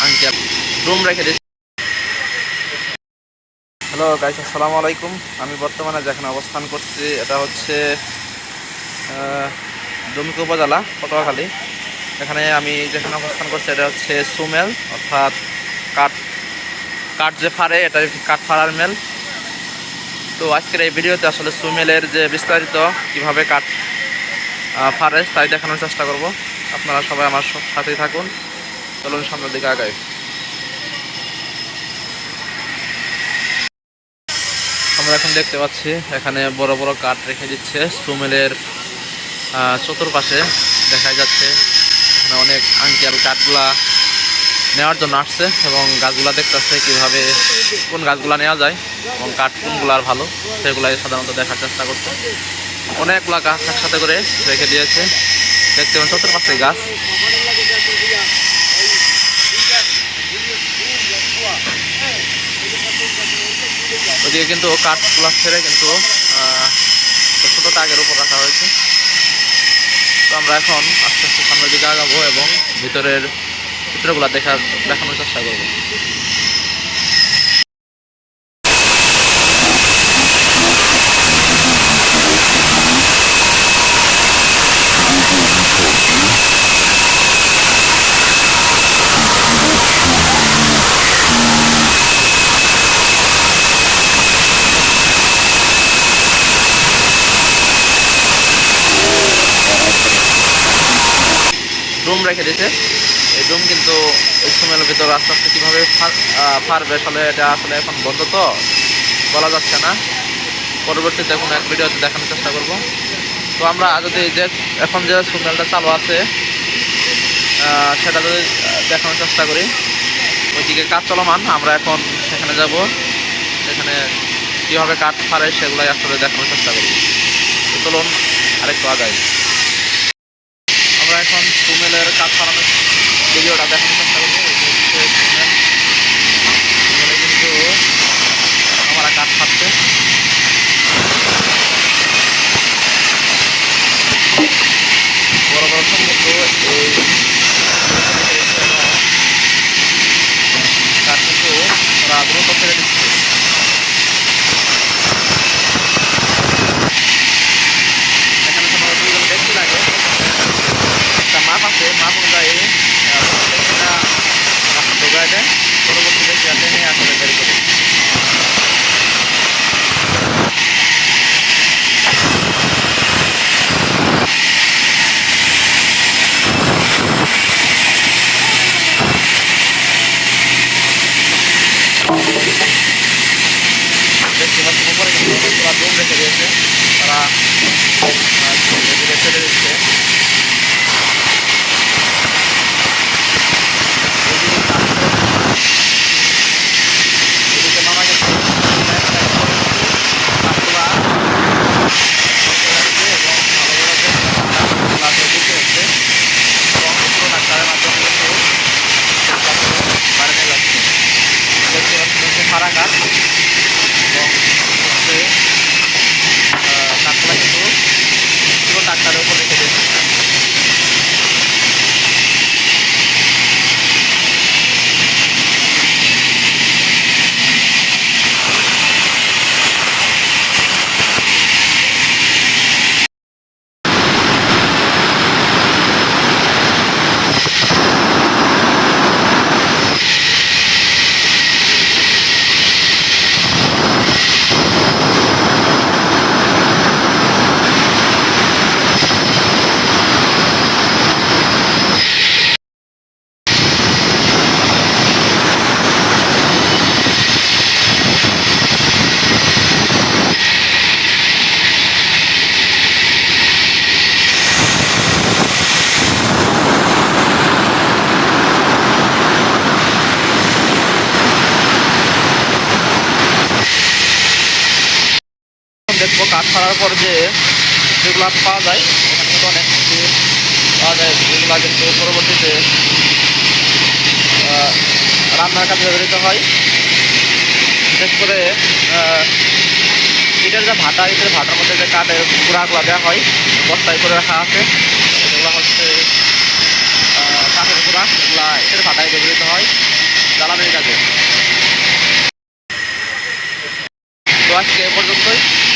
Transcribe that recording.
Uncle room রেখে দিয়েছে। Hello guys, আসসালামু আলাইকুম। আমি বর্তমানে যেখানে অবস্থান করছি এটা হচ্ছে ডুমকি উপজেলা পটুয়াখালী। এখানে আমি যেখানে অবস্থান করছি এটা হচ্ছে সুমেল, অর্থাৎ কাঠ কাঠ যে ফাড়ে এটা কাঠ ফাড়ার মেল। তো আজকের এই ভিডিওতে আসলে সুমেলের যে বিস্তারিত কিভাবে কাঠ ফাড়ে তাই দেখানোর চেষ্টা করব। আপনারা সবাই আমার সাথেই থাকুন। চলুন সামনের দিকে আগাই। আমরা এখন দেখতে পাচ্ছি এখানে বড় বড় কাঠ রেখে দিচ্ছে সুমেলের চতুর্পাশে। দেখা যাচ্ছে এখানে অনেক আঙ্কেল কাঠগুলা নেওয়ার জন্য আসছে এবং গাছগুলা দেখতেছে কিভাবে কোন গাছগুলা নেওয়া যায় এবং কাঠ কোনগুলার ভালো সেগুলাই সাধারণত দেখার চেষ্টা করছে। অনেকগুলা গাছ একসাথে করে রেখে দিয়েছে, দেখতে পাবেন চতুর্পাশে গাছ। ওদিকে কিন্তু কাঠগুলা ছেড়ে কিন্তু ছোটো টাগের উপর রাখা হয়েছে। তো আমরা এখন আস্তে আস্তে সামনের দিকে আগাবো এবং ভিতরের চিত্রগুলো দেখানোর চেষ্টা করবো। ডুম রেখে দিয়েছে। এই ডুম কিন্তু এই সময়ের ভিতরে আস্তে আস্তে কীভাবে ফারবে আসলে এটা আসলে এখন বন্ধ তো বলা যাচ্ছে না। পরবর্তীতে কোনো এক ভিডিওতে দেখানোর চেষ্টা করব। তো আমরা যদি যে এখন যে সুমেলটা চালু আছে সেটা যদি দেখানোর চেষ্টা করি, ওইদিকে কাজ চলমান। আমরা এখন সেখানে যাব, সেখানে কীভাবে কাঠ ফারে সেগুলাই আসলে দেখানোর চেষ্টা করি। তো চলুন আরেকটু আগাই। আমরা এখন সুমেলের কাঠ ফারানোর ভিডিওটা দেখানোর চেষ্টা করবো। সুমেলে কিন্তু আমরা কাঠ ফাটছে। বড় বড় কিন্তু এই কাঠ কিন্তু ওরা দ্রুত ফেলে দিচ্ছে। এখানে সম্ভবত দেখতে লাগে একটা মাপ আছে, মাপ অনুযায়ী ঢোকায় দেয়। পরবর্তীতে সেটা নিয়ে আসলে বের করে দেখতে পাচ্ছি উপরে কিন্তু অনেকগুলো ডোম রেখে দিয়েছে। তারা ছেড়ে দিচ্ছে। এদিকে মামা কিন্তু ডাক্তারের মাধ্যমে কিন্তু বাড়িতে যাচ্ছে। দেখতে পাচ্ছি সারা কাঠ এবং হচ্ছে কাঠগুলা কিন্তু পুরো ডাক্তারের উপর রেখে দিয়েছে। দেখবো কাঠ ফাড়ার পর যেগুলো পাওয়া যায়, এখানে কিন্তু অনেক কিছু পাওয়া যায় যেগুলো কিন্তু পরবর্তীতে রান্নার কাজে ব্যবহৃত হয়। বিশেষ করে ইটের যে ভাটা, ইটের ভাটার মধ্যে যে কাঠের গুঁড়াগুলো দেওয়া হয় বস্তায় করে রাখা আছে, এগুলো হচ্ছে কাঠের গুঁড়া, এগুলো ইটের ভাটায় ব্যবহৃত হয়। আজকে এ পর্যন্তই।